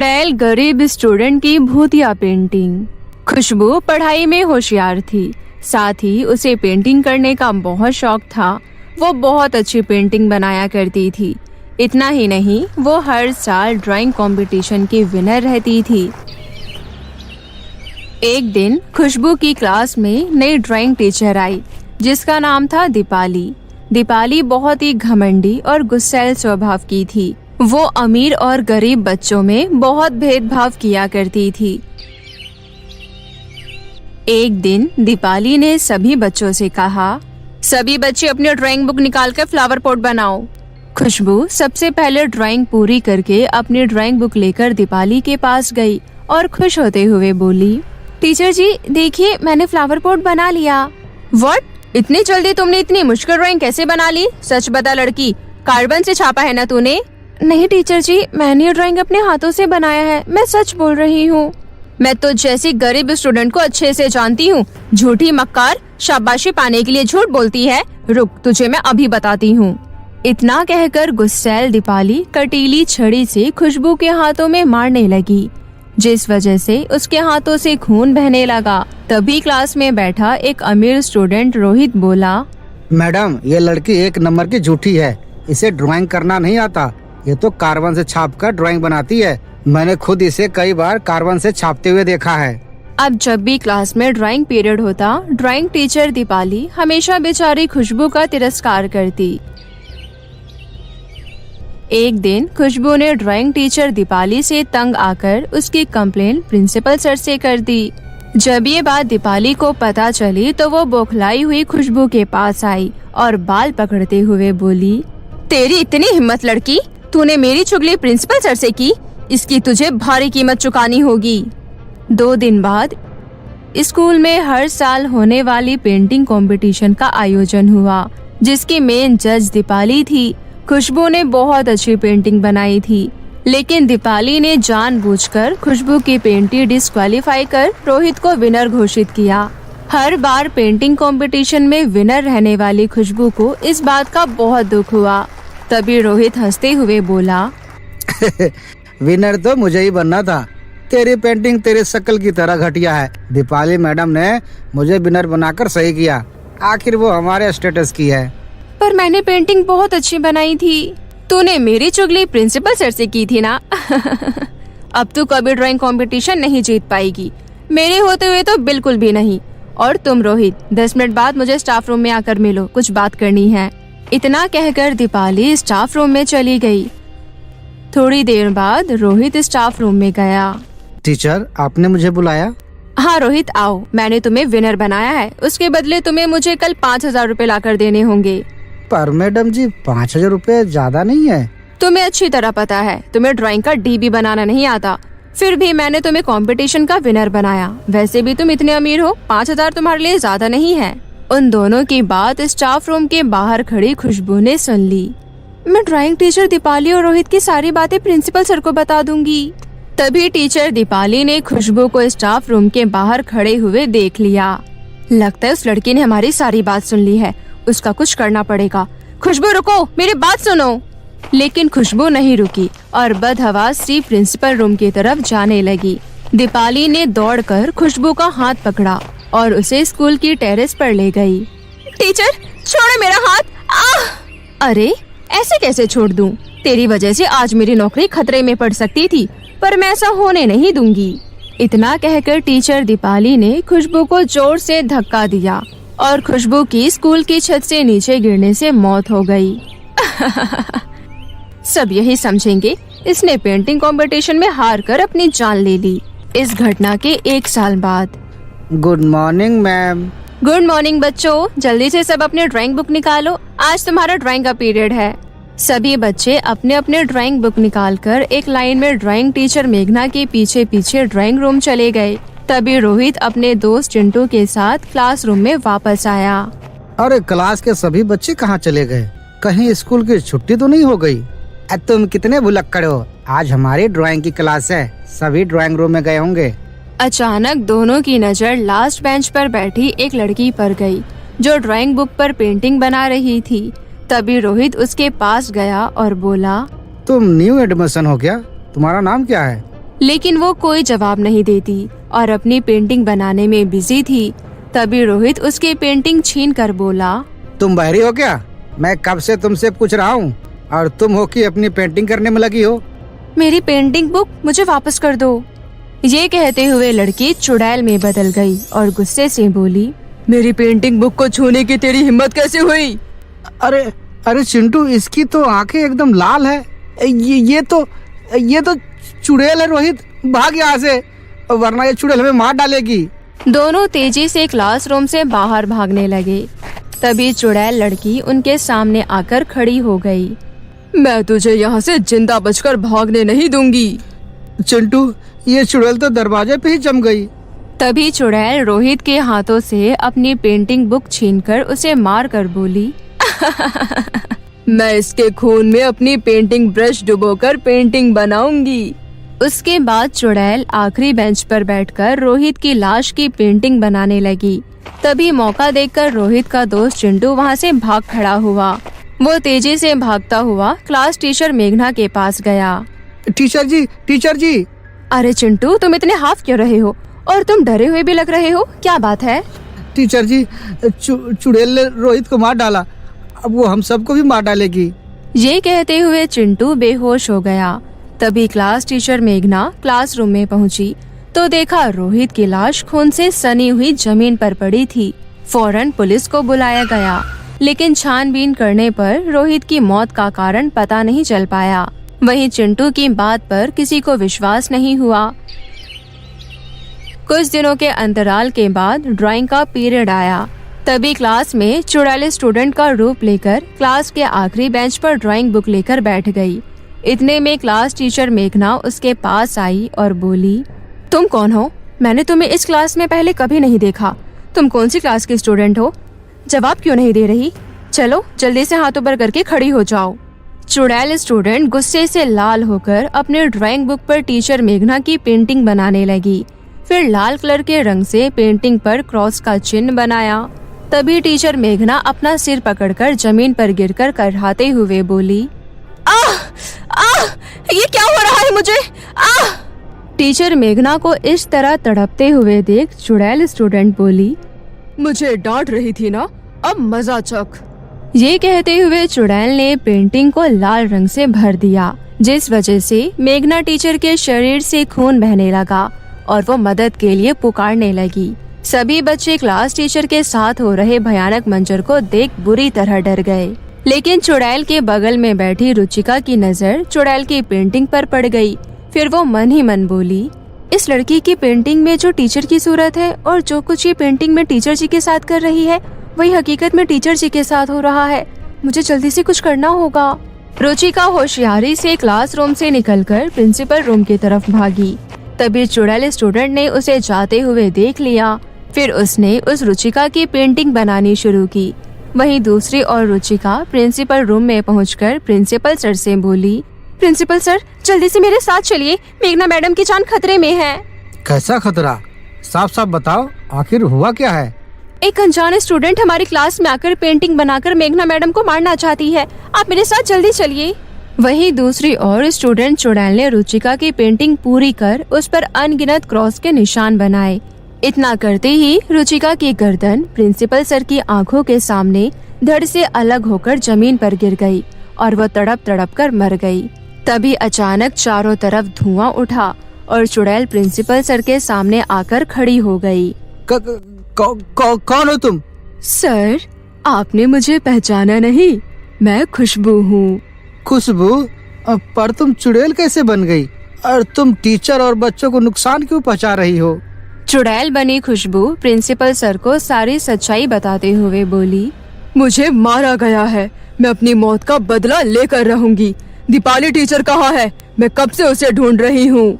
Tail गरीब student की भूतिया पेंटिंग। खुशबू पढ़ाई में होशियार थी, साथ ही उसे पेंटिंग करने का बहुत शौक था। वो बहुत अच्छी पेंटिंग बनाया करती थी। इतना ही नहीं, वो हर साल ड्राइंग कंपटीशन की विनर रहती थी। एक दिन खुशबू की क्लास में नई ड्राइंग टीचर आई, जिसका नाम था दीपाली। दीपाली बहुत ही घमंडी और गुस्सैल स्वभाव की थी। वो अमीर और गरीब बच्चों में बहुत भेदभाव किया करती थी। एक दिन दीपाली ने सभी बच्चों से कहा, सभी बच्चे अपनी ड्राइंग बुक निकाल कर फ्लावर पॉट बनाओ। खुशबू सबसे पहले ड्राइंग पूरी करके अपनी ड्राइंग बुक लेकर दीपाली के पास गई और खुश होते हुए बोली, टीचर जी देखिए, मैंने फ्लावर पॉट बना लिया। व्हाट? इतनी जल्दी तुमने इतनी मुश्किल ड्राइंग कैसे बना ली? सच बता लड़की, कार्बन से छापा है ना तूने? नहीं टीचर जी, मैंने ये ड्राइंग अपने हाथों से बनाया है, मैं सच बोल रही हूँ। मैं तो जैसी गरीब स्टूडेंट को अच्छे से जानती हूँ। झूठी मक्कार, शाबाशी पाने के लिए झूठ बोलती है। रुक, तुझे मैं अभी बताती हूँ। इतना कहकर गुस्सैल दीपाली कटीली छड़ी से खुशबू के हाथों में मारने लगी, जिस वजह से उसके हाथों से खून बहने लगा। तभी क्लास में बैठा एक अमीर स्टूडेंट रोहित बोला, मैडम, ये लड़की एक नंबर की झूठी है। इसे ड्राइंग करना नहीं आता। ये तो कार्बन से छापकर ड्राइंग बनाती है। मैंने खुद इसे कई बार कार्बन से छापते हुए देखा है। अब जब भी क्लास में ड्राइंग पीरियड होता, ड्राइंग टीचर दीपाली हमेशा बेचारी खुशबू का तिरस्कार करती। एक दिन खुशबू ने ड्राइंग टीचर दीपाली से तंग आकर उसकी कंप्लेंट प्रिंसिपल सर से कर दी। जब ये बात दीपाली को पता चली तो वो बौखलाई हुई खुशबू के पास आई और बाल पकड़ते हुए बोली, तेरी इतनी हिम्मत लड़की, तूने मेरी चुगली प्रिंसिपल सर से की। इसकी तुझे भारी कीमत चुकानी होगी। 2 दिन बाद स्कूल में हर साल होने वाली पेंटिंग कंपटीशन का आयोजन हुआ, जिसकी मेन जज दीपाली थी। खुशबू ने बहुत अच्छी पेंटिंग बनाई थी, लेकिन दीपाली ने जानबूझकर खुशबू की पेंटिंग डिस्क्वालीफाई कर रोहित को विनर घोषित किया। हर बार पेंटिंग कंपटीशन में विनर रहने वाली खुशबू को इस बात का बहुत दुख हुआ। तभी रोहित हंसते हुए बोला, विनर तो मुझे ही बनना था। तेरी पेंटिंग तेरी शक्ल की तरह घटिया है। दीपाली मैडम ने मुझे विनर बनाकर सही किया। आखिर वो हमारे स्टेटस की है। पर मैंने पेंटिंग बहुत अच्छी बनाई थी। तूने मेरी चुगली प्रिंसिपल सर से की थी ना? अब तू कभी ड्राइंग कंपटीशन नहीं जीत पाएगी, मेरे होते हुए तो बिल्कुल भी नहीं। और तुम रोहित, 10 मिनट बाद मुझे स्टाफ रूम में आकर मिलो, कुछ बात करनी है। इतना कहकर दीपाली स्टाफ रूम में चली गई। थोड़ी देर बाद रोहित स्टाफ रूम में गया। टीचर, आपने मुझे बुलाया? हाँ रोहित, आओ। मैंने तुम्हें विनर बनाया है, उसके बदले तुम्हें मुझे कल 5000 रूपए लाकर देने होंगे। पर मैडम जी, 5000 रूपए ज्यादा नहीं है? तुम्हें अच्छी तरह पता है, तुम्हें ड्राइंग का डी भी बनाना नहीं आता। फिर भी मैंने तुम्हें कंपटीशन का विनर बनाया। वैसे भी तुम इतने अमीर हो, 5000 तुम्हारे लिए ज्यादा नहीं है। उन दोनों की बात स्टाफ रूम के बाहर खड़ी खुशबू ने सुन ली। मैं ड्राइंग टीचर दीपाली और रोहित की सारी बातें प्रिंसिपल सर को बता दूंगी। तभी टीचर दीपाली ने खुशबू को स्टाफ रूम के बाहर खड़े हुए देख लिया। लगता है उस लड़की ने हमारी सारी बात सुन ली है, उसका कुछ करना पड़ेगा। खुशबू रुको, मेरी बात सुनो। लेकिन खुशबू नहीं रुकी और बदहवास सी प्रिंसिपल रूम की तरफ जाने लगी। दीपाली ने दौड़कर खुशबू का हाथ पकड़ा और उसे स्कूल की टेरेस पर ले गई। टीचर, छोड़ो मेरा हाथ। अरे ऐसे कैसे छोड़ दूं? तेरी वजह से आज मेरी नौकरी खतरे में पड़ सकती थी, पर मैं ऐसा होने नहीं दूंगी। इतना कहकर टीचर दीपाली ने खुशबू को जोर से धक्का दिया और खुशबू की स्कूल की छत से नीचे गिरने से मौत हो गई। सब यही समझेंगे, इसने पेंटिंग कंपटीशन में हार कर अपनी जान ले ली। इस घटना के 1 साल बाद। Good morning ma'am. Good morning बच्चों, जल्दी से सब अपने ड्राइंग बुक निकालो, आज तुम्हारा ड्राइंग का पीरियड है। सभी बच्चे अपने अपने ड्राइंग बुक निकालकर एक लाइन में ड्राइंग टीचर मेघना के पीछे पीछे ड्राइंग रूम चले गए। तभी रोहित अपने दोस्त चिंटू के साथ क्लासरूम में वापस आया। अरे क्लास के सभी बच्चे कहाँ चले गए? कहीं स्कूल की छुट्टी तो नहीं हो गई? तुम कितने भुलक्कड़ हो, आज हमारी ड्राइंग की क्लास है, सभी ड्राइंग रूम में गए होंगे। अचानक दोनों की नजर लास्ट बेंच पर बैठी एक लड़की पर गई, जो ड्राइंग बुक पर पेंटिंग बना रही थी। तभी रोहित उसके पास गया और बोला, तुम न्यू एडमिशन हो क्या? तुम्हारा नाम क्या है? लेकिन वो कोई जवाब नहीं देती और अपनी पेंटिंग बनाने में बिजी थी। तभी रोहित उसकी पेंटिंग छीन कर बोला, तुम बहरी हो क्या? मैं कब से तुमसे पूछ रहा हूँ और तुम हो कि अपनी पेंटिंग करने में लगी हो। मेरी पेंटिंग बुक मुझे वापस कर दो। ये कहते हुए लड़की चुड़ैल में बदल गई और गुस्से से बोली, मेरी पेंटिंग बुक को छूने की तेरी हिम्मत कैसे हुई? अरे अरे चिंटू, इसकी तो आंखें एकदम लाल है। ये तो चुड़ैल है रोहित, भाग यहाँ से वरना ये चुड़ैल हमें मार डालेगी। दोनों तेजी से क्लासरूम से बाहर भागने लगे। तभी चुड़ैल लड़की उनके सामने आकर खड़ी हो गई। मैं तुझे यहाँ से जिंदा बचकर भागने नहीं दूंगी। चिंटू, ये चुड़ैल तो दरवाजे पे ही जम गई। तभी चुड़ैल रोहित के हाथों से अपनी पेंटिंग बुक छीनकर उसे मार कर बोली, मैं इसके खून में अपनी पेंटिंग ब्रश डुबोकर पेंटिंग बनाऊंगी। उसके बाद चुड़ैल आखिरी बेंच पर बैठकर रोहित की लाश की पेंटिंग बनाने लगी। तभी मौका देखकर रोहित का दोस्त चिंटू वहाँ से भाग खड़ा हुआ। वो तेजी से भागता हुआ क्लास टीचर मेघना के पास गया। टीचर जी। अरे चिंटू, तुम इतने हाफ क्यों रहे हो और तुम डरे हुए भी लग रहे हो, क्या बात है? टीचर जी, चुड़ैल ने रोहित को मार डाला, अब वो हम सबको भी मार डालेगी। ये कहते हुए चिंटू बेहोश हो गया। तभी क्लास टीचर मेघना क्लासरूम में पहुंची तो देखा रोहित की लाश खून से सनी हुई जमीन पर पड़ी थी। फौरन पुलिस को बुलाया गया, लेकिन छानबीन करने पर रोहित की मौत का कारण पता नहीं चल पाया। वहीं चिंटू की बात पर किसी को विश्वास नहीं हुआ। कुछ दिनों के अंतराल के बाद ड्राइंग का पीरियड आया। तभी क्लास में चुड़ैल स्टूडेंट का रूप लेकर क्लास के आखिरी बेंच पर ड्राइंग बुक लेकर बैठ गई। इतने में क्लास टीचर मेघना उसके पास आई और बोली, तुम कौन हो? मैंने तुम्हें इस क्लास में पहले कभी नहीं देखा। तुम कौन सी क्लास की स्टूडेंट हो? जवाब क्यों नहीं दे रही? चलो जल्दी से हाथ ऊपर करके खड़ी हो जाओ। चुड़ैल स्टूडेंट गुस्से से लाल होकर अपने ड्राइंग बुक पर टीचर मेघना की पेंटिंग बनाने लगी। फिर लाल कलर के रंग से पेंटिंग पर क्रॉस का चिन्ह बनाया। तभी टीचर मेघना अपना सिर पकड़कर जमीन पर गिरकर कराहते हुए बोली, आह! आह! ये क्या हो रहा है मुझे? आह! टीचर मेघना को इस तरह तड़पते हुए देख चुड़ैल स्टूडेंट बोली, मुझे डांट रही थी ना, अब मजा चख। ये कहते हुए चुड़ैल ने पेंटिंग को लाल रंग से भर दिया, जिस वजह से मेघना टीचर के शरीर से खून बहने लगा और वो मदद के लिए पुकारने लगी। सभी बच्चे क्लास टीचर के साथ हो रहे भयानक मंजर को देख बुरी तरह डर गए। लेकिन चुड़ैल के बगल में बैठी रुचिका की नजर चुड़ैल की पेंटिंग पर पड़ गई। फिर वो मन ही मन बोली, इस लड़की की पेंटिंग में जो टीचर की सूरत है और जो कुछ ये पेंटिंग में टीचर जी के साथ कर रही है, वही हकीकत में टीचर जी के साथ हो रहा है। मुझे जल्दी से कुछ करना होगा। रुचिका होशियारी से क्लासरूम से निकलकर प्रिंसिपल रूम की तरफ भागी। तभी चुड़ैल स्टूडेंट ने उसे जाते हुए देख लिया। फिर उसने उस रुचिका की पेंटिंग बनानी शुरू की। वहीं दूसरी ओर रुचिका प्रिंसिपल रूम में पहुंचकर प्रिंसिपल सर से बोली, प्रिंसिपल सर, जल्दी से मेरे साथ चलिए, मेघना मैडम की जान खतरे में है। कैसा खतरा? साफ साफ बताओ, आखिर हुआ क्या है? एक अनजान स्टूडेंट हमारी क्लास में आकर पेंटिंग बनाकर मेघना मैडम को मारना चाहती है। आप मेरे साथ जल्दी चलिए। वहीं दूसरी ओर स्टूडेंट चुड़ैल ने रुचिका की पेंटिंग पूरी कर उस पर अनगिनत क्रॉस के निशान बनाए। इतना करते ही रुचिका की गर्दन प्रिंसिपल सर की आंखों के सामने धड़ से अलग होकर जमीन पर गिर गई और वो तड़प तड़प कर मर गई। तभी अचानक चारों तरफ धुआं उठा और चुड़ैल प्रिंसिपल सर के सामने आकर खड़ी हो गई। कौन हो तुम? सर, आपने मुझे पहचाना नहीं? मैं खुशबू हूँ। खुशबू? पर तुम चुड़ैल कैसे बन गई? और तुम टीचर और बच्चों को नुकसान क्यों पहुँचा रही हो? चुड़ैल बनी खुशबू प्रिंसिपल सर को सारी सच्चाई बताते हुए बोली, मुझे मारा गया है, मैं अपनी मौत का बदला लेकर रहूंगी। दीपाली टीचर कहाँ है? मैं कब से उसे ढूंढ रही हूँ।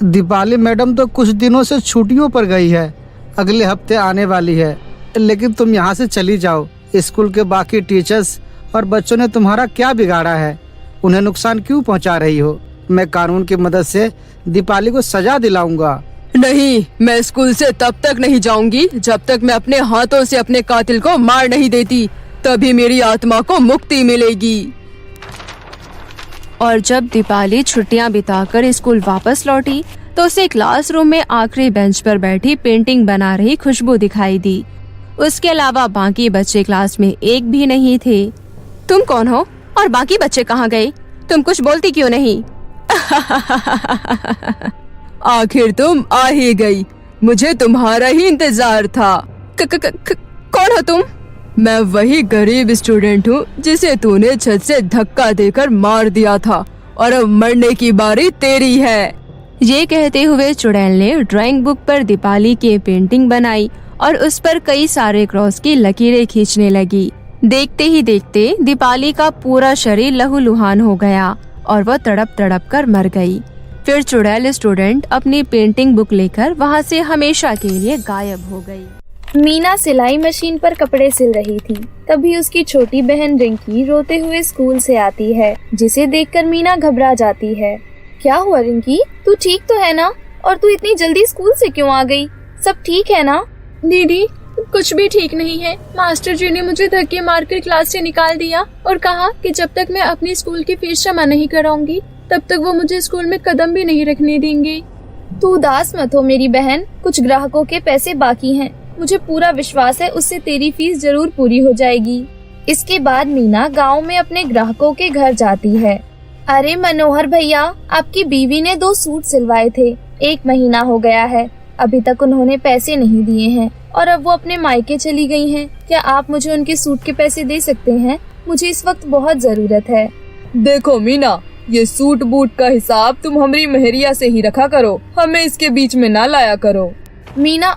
दीपाली मैडम तो कुछ दिनों से छुट्टियों पर गई है, अगले हफ्ते आने वाली है। लेकिन तुम यहाँ से चली जाओ। स्कूल के बाकी टीचर्स और बच्चों ने तुम्हारा क्या बिगाड़ा है? उन्हें नुकसान क्यों पहुँचा रही हो? मैं कानून की मदद से दीपाली को सजा दिलाऊंगा। नहीं, मैं स्कूल से तब तक नहीं जाऊंगी जब तक मैं अपने हाथों से अपने कातिल को मार नहीं देती। तभी मेरी आत्मा को मुक्ति मिलेगी। और जब दीपाली छुट्टियां बिताकर स्कूल वापस लौटी तो उसे क्लासरूम में आखिरी बेंच पर बैठी पेंटिंग बना रही खुशबू दिखाई दी। उसके अलावा बाकी बच्चे क्लास में एक भी नहीं थे। तुम कौन हो और बाकी बच्चे कहाँ गए? तुम कुछ बोलती क्यों नहीं? आखिर तुम आ ही गई, मुझे तुम्हारा ही इंतजार था। कौन हो तुम? मैं वही गरीब स्टूडेंट हूँ जिसे तूने छत से धक्का देकर मार दिया था और अब मरने की बारी तेरी है। ये कहते हुए चुड़ैल ने ड्राइंग बुक पर दीपाली की पेंटिंग बनाई और उस पर कई सारे क्रॉस की लकीरें खींचने लगी। देखते ही देखते दीपाली का पूरा शरीर लहूलुहान हो गया और वह तड़प तड़प कर मर गई। फिर चुड़ैल स्टूडेंट अपनी पेंटिंग बुक लेकर वहाँ से हमेशा के लिए गायब हो गई। मीना सिलाई मशीन पर कपड़े सिल रही थी। तभी उसकी छोटी बहन रिंकी रोते हुए स्कूल से आती है, जिसे देखकर मीना घबरा जाती है। क्या हुआ रिंकी, तू ठीक तो है ना? और तू इतनी जल्दी स्कूल से क्यों आ गई? सब ठीक है ना? दीदी कुछ भी ठीक नहीं है। मास्टर जी ने मुझे धक्के मारकर क्लास से निकाल दिया और कहा कि जब तक मैं अपनी स्कूल की फीस जमा नहीं कराऊंगी तब तक वो मुझे स्कूल में कदम भी नहीं रखने देंगे। तू उदास मत हो मेरी बहन, कुछ ग्राहकों के पैसे बाकी हैं। मुझे पूरा विश्वास है उससे तेरी फीस जरूर पूरी हो जाएगी। इसके बाद मीना गांव में अपने ग्राहकों के घर जाती है। अरे मनोहर भैया, आपकी बीवी ने 2 सूट सिलवाए थे, 1 महीना हो गया है, अभी तक उन्होंने पैसे नहीं दिए हैं और अब वो अपने मायके चली गई हैं। क्या आप मुझे उनके सूट के पैसे दे सकते हैं? मुझे इस वक्त बहुत जरूरत है। देखो मीना, ये सूट बूट का हिसाब तुम हमारी मेहरिया से ही रखा करो, हमें इसके बीच में ना लाया करो। मीना